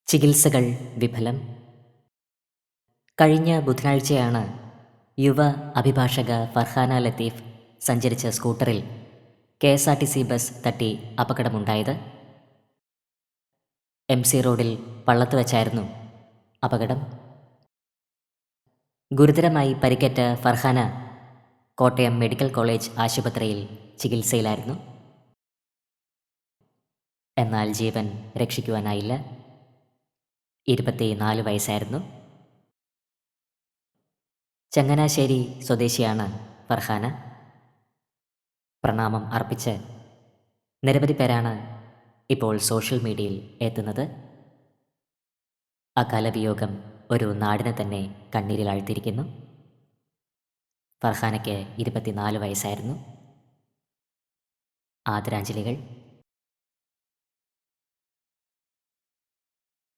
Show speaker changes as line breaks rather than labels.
ചികിത്സകൾ വിഫലം. കഴിഞ്ഞ ബുധനാഴ്ചയാണ് യുവ അഭിഭാഷക ഫർഹാന ലത്തീഫ് സഞ്ചരിച്ച സ്കൂട്ടറിൽ KSRTC ബസ് തട്ടി അപകടമുണ്ടായത്. MC റോഡിൽ പള്ളത്ത് വച്ചായിരുന്നു അപകടം. ഗുരുതരമായി പരിക്കേറ്റ ഫർഹാന കോട്ടയം മെഡിക്കൽ കോളേജ് ആശുപത്രിയിൽ ചികിത്സയിലായിരുന്നു. എന്നാൽ ജീവൻ രക്ഷിക്കുവാനായില്ല. 24 വയസ്സായിരുന്നു. ചങ്ങനാശ്ശേരി സ്വദേശിയാണ് ഫർഹാന. പ്രണാമം അർപ്പിച്ച് നിരവധി പേരാണ് ഇപ്പോൾ സോഷ്യൽ മീഡിയയിൽ എത്തുന്നത്. അകാലവിയോഗം ഒരു നാടിനെ തന്നെ കണ്ണീരിലാഴ്ത്തിയിരിക്കുന്നു. ഫർഹാനയ്ക്ക് 24 വയസ്സായിരുന്നു. ആദരാഞ്ജലികൾ.